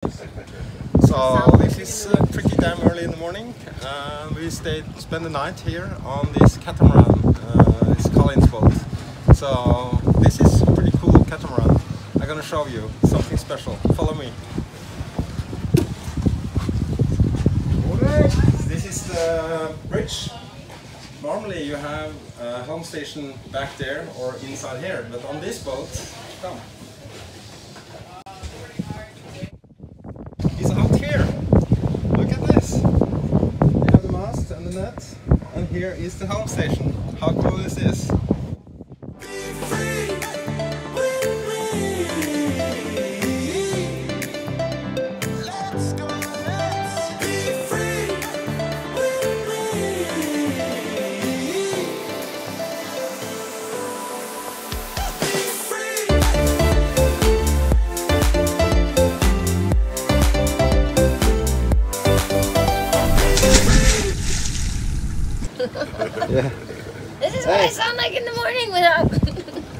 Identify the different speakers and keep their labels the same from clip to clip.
Speaker 1: So this is pretty damn early in the morning. We spend the night here on this catamaran. It's Colin's boat. So this is a pretty cool catamaran. I'm gonna show you something special. Follow me. This is the bridge. Normally you have a home station back there or inside here, but on this boat, come. It's out here. Look at this. You have the mast and the net, and here is the home station. How cool is this? Yeah.
Speaker 2: This is what I sound like in the morning without...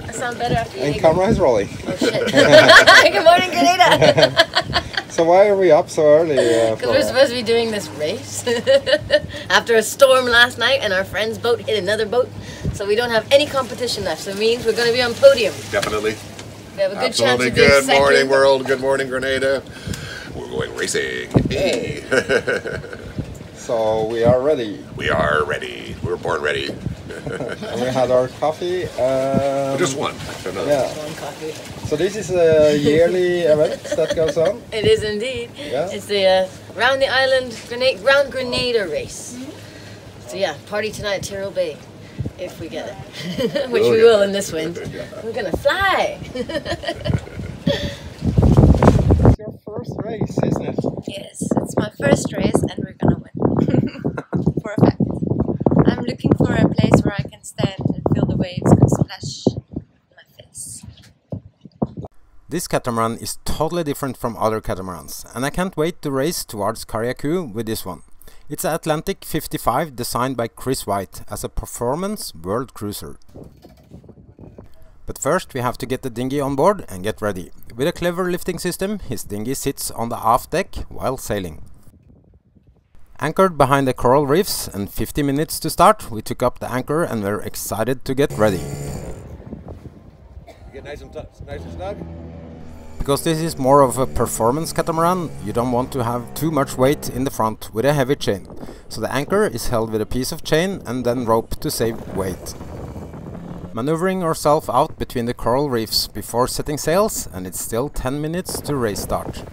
Speaker 2: I sound better after eating.
Speaker 1: And camera is rolling.
Speaker 2: Oh shit. Good morning, Grenada!
Speaker 1: So why are we up so early?
Speaker 2: Because we're supposed to be doing this race. After a storm last night and our friend's boat hit another boat. So we don't have any competition left. So it means we're going to be on podium.
Speaker 3: Definitely.
Speaker 2: We have a good chance of being
Speaker 3: Good
Speaker 2: second.
Speaker 3: morning, world. Good morning, Grenada. We're going racing. Hey.
Speaker 1: So we are ready.
Speaker 3: We are ready. We were born ready.
Speaker 1: And we had our coffee.
Speaker 3: Just one.
Speaker 1: Yeah.
Speaker 2: One coffee.
Speaker 1: So this is a yearly event that goes on.
Speaker 2: It is indeed.
Speaker 1: Yeah.
Speaker 2: It's the Round Round Grenada Race. So yeah, party tonight at Tyrrell Bay, if we get it, which we will in this wind. We're gonna fly.
Speaker 1: It's your first race, isn't it?
Speaker 4: Yes, it's my first race and we're gonna win. For a fact. I'm looking for a place where I can stand and feel the waves go splash in my face.
Speaker 5: This catamaran is totally different from other catamarans, and I can't wait to race towards Carriacou with this one. It's an Atlantic 55 designed by Chris White as a performance world cruiser. But first we have to get the dinghy on board and get ready. With a clever lifting system, his dinghy sits on the aft deck while sailing. Anchored behind the coral reefs and 50 minutes to start, we took up the anchor and were excited to get ready.
Speaker 3: Get nice and snug.
Speaker 5: Because this is more of a performance catamaran, you don't want to have too much weight in the front with a heavy chain. So the anchor is held with a piece of chain and then rope to save weight. Maneuvering ourselves out between the coral reefs before setting sails, and it's still 10 minutes to race start.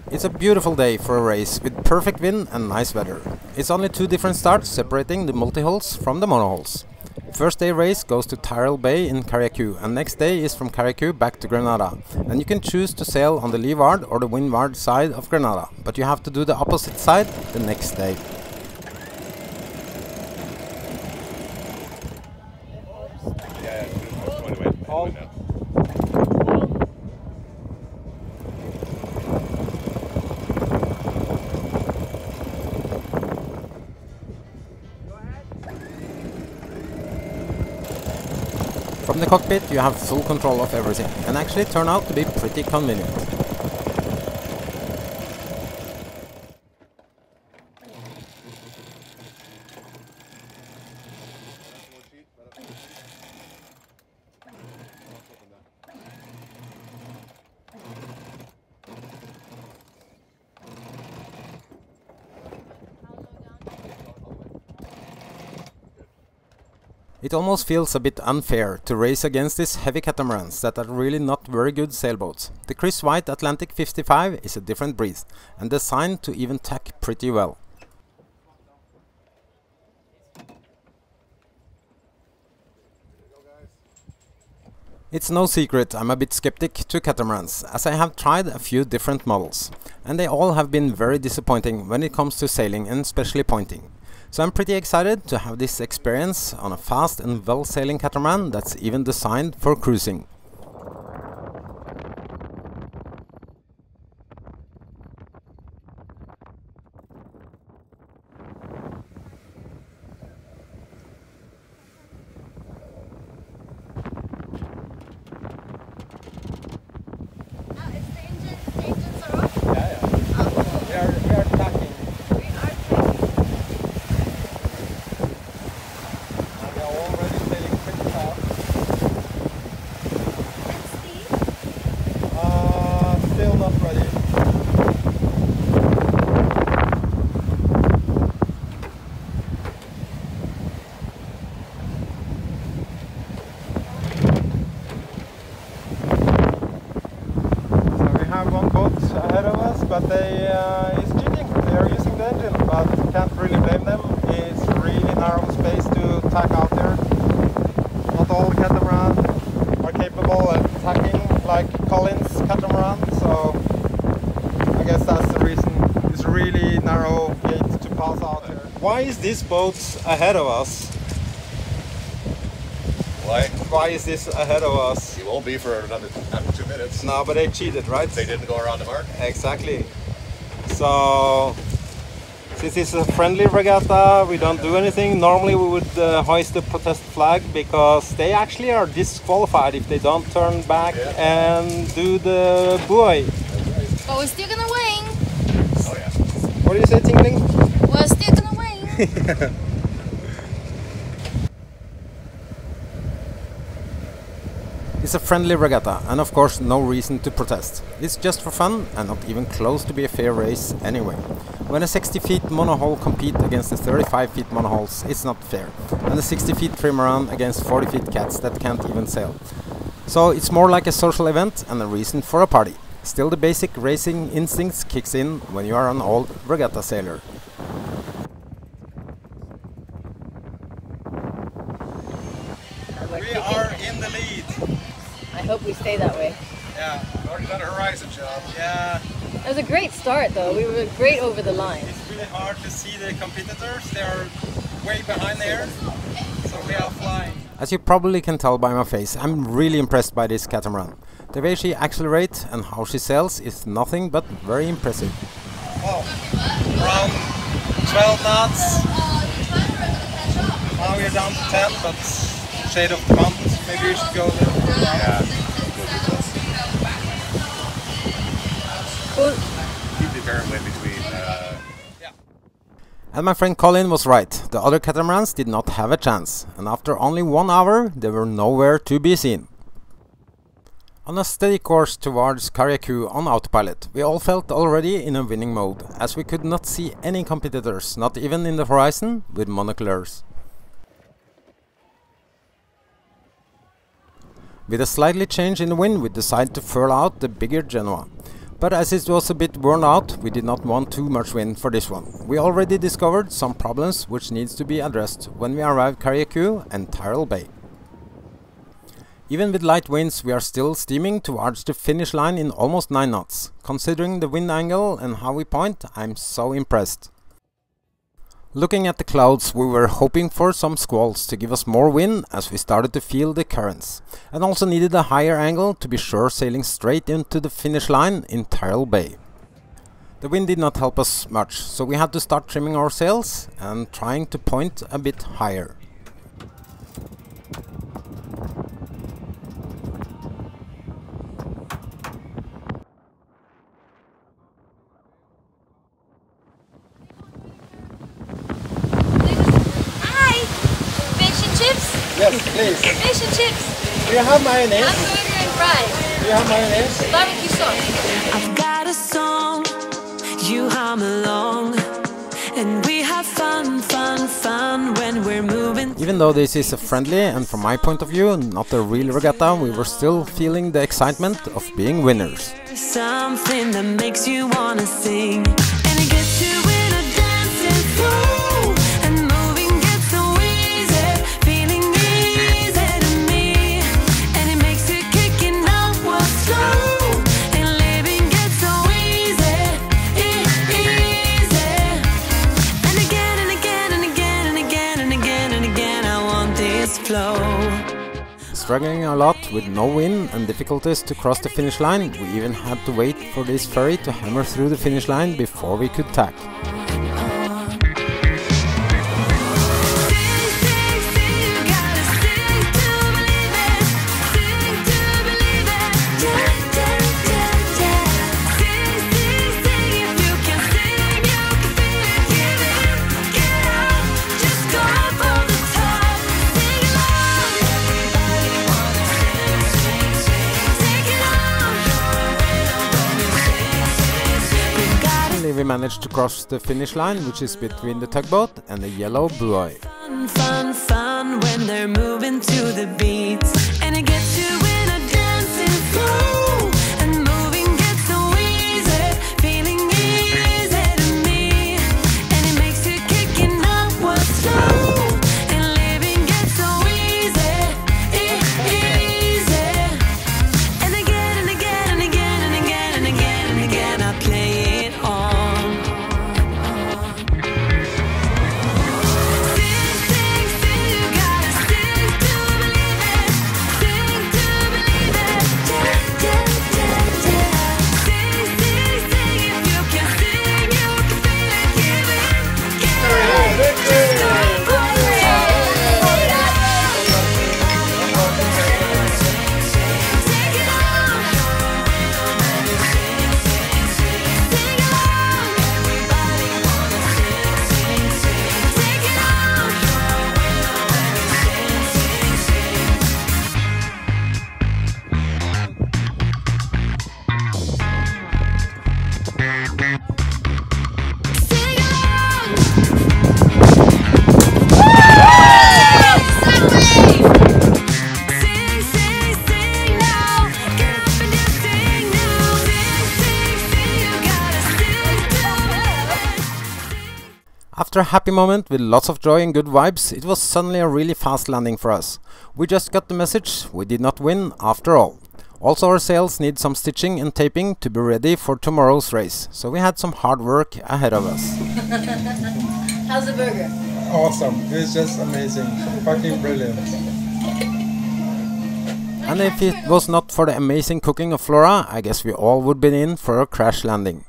Speaker 5: It's a beautiful day for a race with perfect wind and nice weather. It's only two different starts separating the multi-hulls from the mono-hulls. First day race goes to Tyrrell Bay in Carriacou, and next day is from Carriacou back to Grenada. And you can choose to sail on the leeward or the windward side of Grenada, but you have to do the opposite side the next day. From the cockpit you have full control of everything, and actually turn out to be pretty convenient. It almost feels a bit unfair to race against these heavy catamarans that are really not very good sailboats. The Chris White Atlantic 55 is a different breed and designed to even tack pretty well. It's no secret I'm a bit skeptic to catamarans, as I have tried a few different models, and they all have been very disappointing when it comes to sailing and especially pointing. So I'm pretty excited to have this experience on a fast and well-sailing catamaran that's even designed for cruising.
Speaker 1: Yeah, yeah. but he's cheating. They are using the engine, but can't really blame them. It's really narrow space to tack out there. Not all catamarans are capable of tacking like Colin's catamaran, so I guess that's the reason. It's really narrow gate to pass out here. Why is this boat ahead of us? Why is this ahead of us?
Speaker 3: He won't be for another 2 minutes.
Speaker 1: No, but they cheated, right?
Speaker 3: They didn't go around the mark.
Speaker 1: Exactly. So, since it's a friendly regatta, we don't do anything. Normally we would hoist the protest flag because they actually are disqualified if they don't turn back and do the buoy.
Speaker 4: But we're still gonna win.
Speaker 3: Oh yeah.
Speaker 1: What do you say, Tingling?
Speaker 4: We're still gonna win.
Speaker 5: It's a friendly regatta, and of course no reason to protest. It's just for fun and not even close to be a fair race anyway. When a 60 feet monohull compete against the 35 feet monohulls, it's not fair. And the 60 feet trimaran against 40 feet cats that can't even sail. So it's more like a social event and a reason for a party. Still, the basic racing instincts kicks in when you are an old regatta sailor.
Speaker 1: We are in the lead.
Speaker 2: I hope we stay that way.
Speaker 1: Yeah.
Speaker 3: Already done a horizon job.
Speaker 1: Yeah.
Speaker 2: It was a great start though. We were great over the line.
Speaker 1: It's really hard to see the competitors. They are way behind there. So we are flying.
Speaker 5: As you probably can tell by my face, I'm really impressed by this catamaran. The way she accelerates and how she sails is nothing but very impressive.
Speaker 1: Oh, around 12 knots. Now we're down to 10, but shade of the mountains. Maybe we should go there.
Speaker 3: Yeah.
Speaker 2: Cool.
Speaker 3: Keep the apparent wind between.
Speaker 5: And my friend Colin was right. The other catamarans did not have a chance, and after only 1 hour they were nowhere to be seen. On a steady course towards Carriacou on autopilot, we all felt already in a winning mode, as we could not see any competitors, not even in the horizon, with monoculars. With a slightly change in the wind, we decided to furl out the bigger Genoa. But as it was a bit worn out, we did not want too much wind for this one. We already discovered some problems which needs to be addressed when we arrived Carriacou and Tyrrell Bay. Even with light winds, we are still steaming towards the finish line in almost 9 knots. Considering the wind angle and how we point, I'm so impressed. Looking at the clouds, we were hoping for some squalls to give us more wind as we started to feel the currents, and also needed a higher angle to be sure sailing straight into the finish line in Tyrrell Bay. The wind did not help us much, so we had to start trimming our sails and trying to point a bit higher.
Speaker 1: Yes, please.
Speaker 4: Fish and chips,
Speaker 1: Do you have mayonnaise?
Speaker 4: hamburger and fries,
Speaker 1: Do you have mayonnaise?
Speaker 4: barbecue sauce.
Speaker 6: I've got a song, you hum along, and we have fun, fun, fun when we're moving.
Speaker 5: Even though this is a friendly and from my point of view not a real regatta, we were still feeling the excitement of being winners.
Speaker 6: Something that makes you wanna sing, and it gets you in a dancing flow, and moving gets so easy, feeling easy to me, and it makes it kicking upwards slow, and living gets so easy, easy, and again and again and again and again and again and again I want this flow.
Speaker 5: Struggling a lot with no wind and difficulties to cross the finish line, we even had to wait for this ferry to hammer through the finish line before we could tack. We managed to cross the finish line, which is between the tugboat and the yellow buoy.
Speaker 6: Fun, fun, fun when they're moving to the beats, and it gets you in a dancing flow, and moving gets so easy, feeling
Speaker 5: After a happy moment with lots of joy and good vibes, it was suddenly a really fast landing for us. We just got the message we did not win after all. Also our sails need some stitching and taping to be ready for tomorrow's race, so we had some hard work ahead of us.
Speaker 2: How's the burger?
Speaker 1: Awesome, it's just amazing, fucking brilliant.
Speaker 5: And if it was not for the amazing cooking of Flora, I guess we all would be in for a crash landing.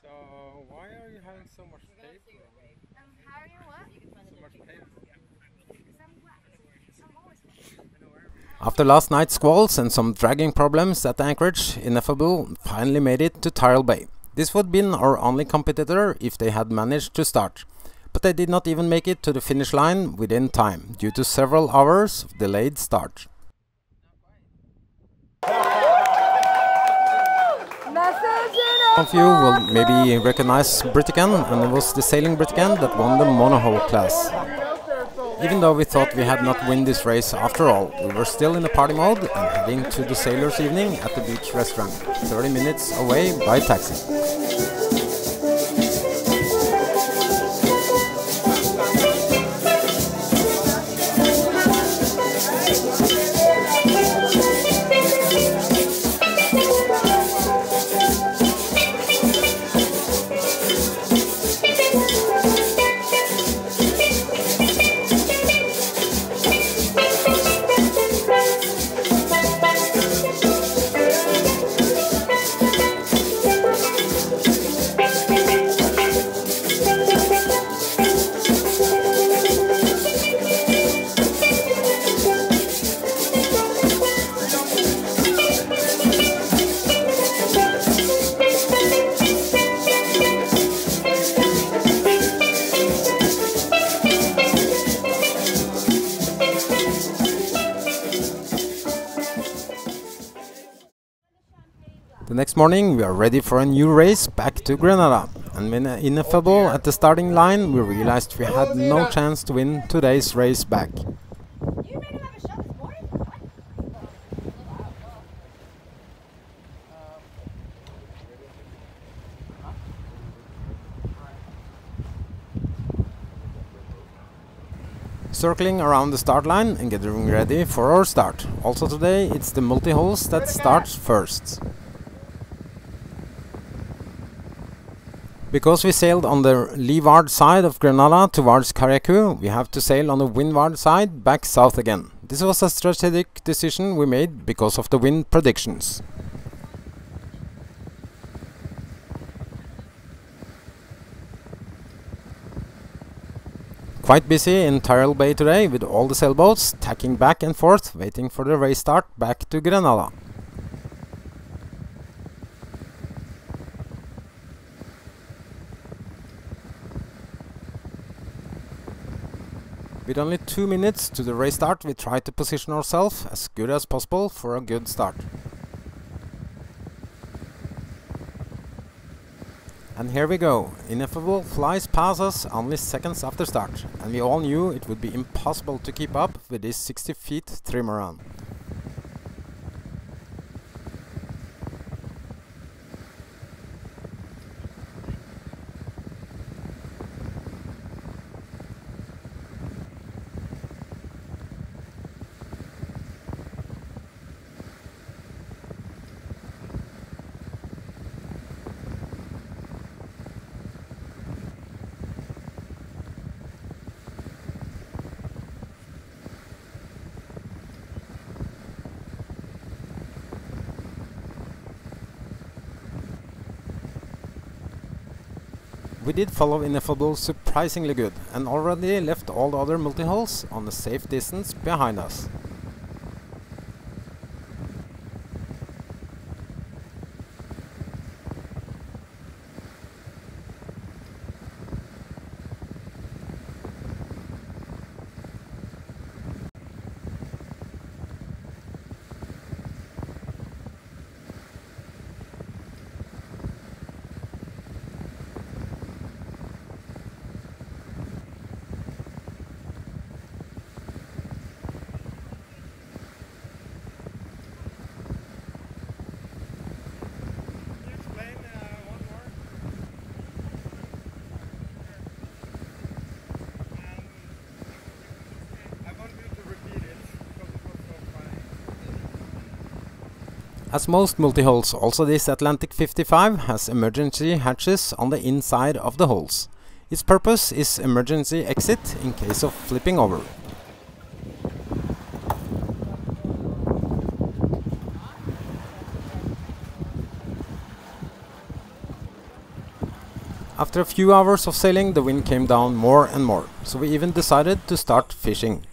Speaker 1: So why are you having so much tape? So much tape.
Speaker 5: After last night's squalls and some dragging problems at the anchorage, Ineffable finally made it to Tyrrell Bay. This would have been our only competitor if they had managed to start. But they did not even make it to the finish line within time, due to several hours of delayed start. Some of you will maybe recognize Britican, and it was the sailing Britican that won the monohull class. Even though we thought we had not won this race after all, we were still in the party mode and heading to the sailors' evening at the beach restaurant, 30 minutes away by taxi. The next morning we are ready for a new race back to Grenada, and when Ineffable at the starting line we realized we had no chance to win today's race back. Circling around the start line and getting ready for our start. Also today it's the multi-hulls that start first. Because we sailed on the leeward side of Grenada towards Carriacou, we have to sail on the windward side back south again. This was a strategic decision we made because of the wind predictions. Quite busy in Tyrrell Bay today with all the sailboats tacking back and forth, waiting for the race start back to Grenada. With only 2 minutes to the race start, we try to position ourselves as good as possible for a good start. And here we go. Ineffable flies past us only seconds after start, and we all knew it would be impossible to keep up with this 60 feet trimaran. We did follow Ineffable surprisingly good, and already left all the other multi-hulls on a safe distance behind us. As most multi-hulls, also this Atlantic 55 has emergency hatches on the inside of the hulls. Its purpose is emergency exit in case of flipping over. After a few hours of sailing, the wind came down more and more, so we even decided to start fishing.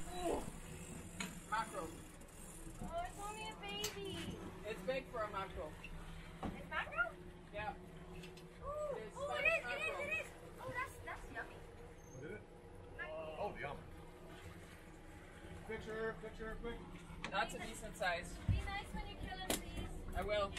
Speaker 7: Mackerel. Oh, it's only a baby. It's big for a mackerel.
Speaker 8: It's mackerel?
Speaker 7: Yeah.
Speaker 8: Oh,
Speaker 7: It is
Speaker 8: oh,
Speaker 7: Spanish
Speaker 8: it
Speaker 7: mackerel.
Speaker 8: is. Oh, that's yummy.
Speaker 3: Oh, yum.
Speaker 1: Picture, quick.
Speaker 7: That's a decent size.
Speaker 8: Be nice when you kill him, please.
Speaker 7: I will.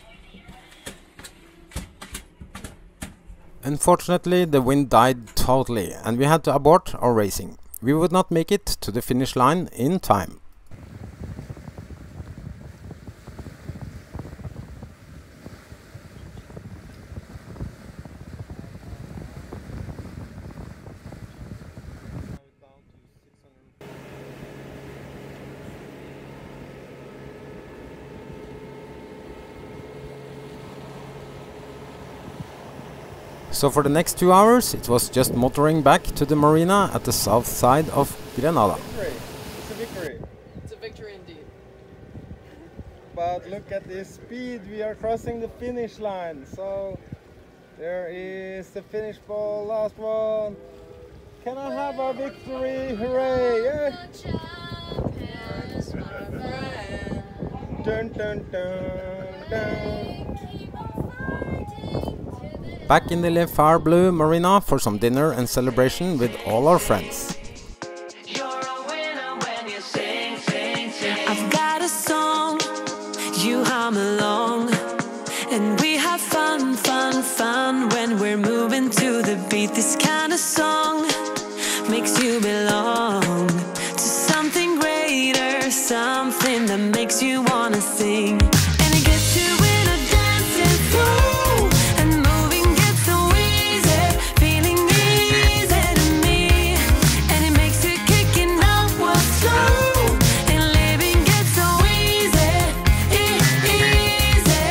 Speaker 5: Unfortunately, the wind died totally and we had to abort our racing. We would not make it to the finish line in time. So for the next 2 hours it was just motoring back to the marina at the south side of Grenada.
Speaker 1: Victory. It's a victory.
Speaker 7: It's a victory indeed.
Speaker 1: But look at this speed, we are crossing the finish line. So there is the finish ball, last one. Can I have our victory? Hooray! Yeah. Dun dun dun dun.
Speaker 5: Back in the Le Phare Bleu marina for some dinner and celebration with all our friends.
Speaker 6: I've got a song, you hum along, and we have fun, fun, fun when we're moving to the beat. This kind of song makes you belong to something greater, something that makes you wanna sing. And it gets you in a dancing flow, and moving gets so easy, feeling easy to me. And it makes you kicking up what's slow, and living gets so easy, easy.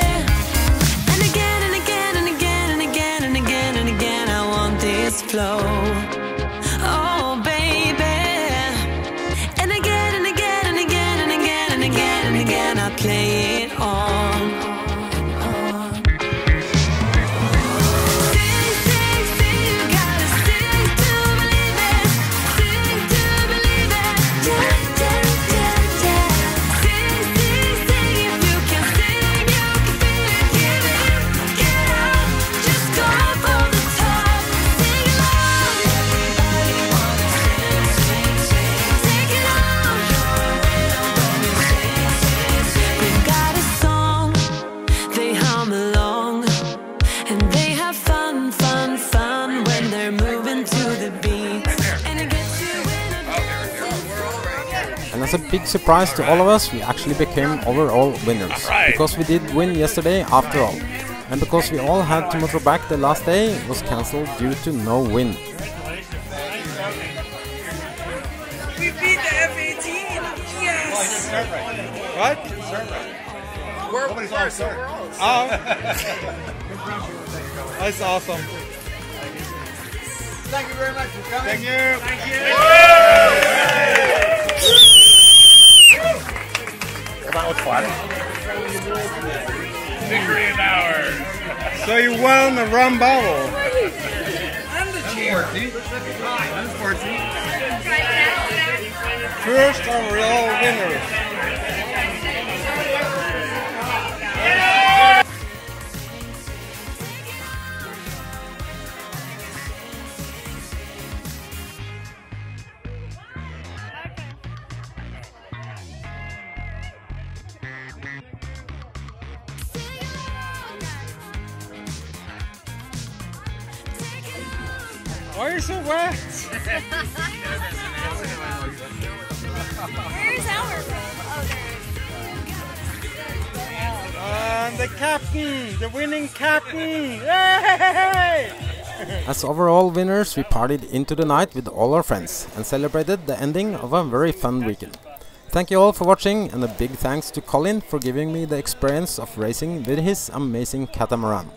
Speaker 6: And again and again and again and again and again and again, I want this flow. Oh baby. And again and again and again and again and again and again, I play it on. Sing, sing, sing, you gotta sing to believe it. Sing to believe it. Yeah, yeah, yeah, yeah. Sing, sing, sing, if you can sing, you can feel it. Give it up, get up, just go for the top. Sing along. Everybody wanna sing, sing, sing. Take it on. We've got a song, they hum along, and they have fun, fun, fun when they're moving to the beat. And it gets you in a dance.
Speaker 5: And as a big surprise to all of us, we actually became overall winners. Because we did win yesterday after all. And because we all had to motor back the last day, it was cancelled due to no wind.
Speaker 7: We beat the F-18. Yes.
Speaker 1: What?
Speaker 7: We're first overall.
Speaker 1: Oh. That's awesome.
Speaker 7: Thank you very much for coming.
Speaker 1: Thank you. Thank you.
Speaker 3: That was fun. Victory is ours.
Speaker 1: So you won the rum bottle.
Speaker 7: I'm the chair.
Speaker 3: I'm sportsy.
Speaker 1: First overall winner. Why are you so wet?
Speaker 8: Where's our phone? Oh, there.
Speaker 1: And the captain, the winning captain! Yay!
Speaker 5: As overall winners, we partied into the night with all our friends and celebrated the ending of a very fun weekend. Thank you all for watching, and a big thanks to Colin for giving me the experience of racing with his amazing catamaran.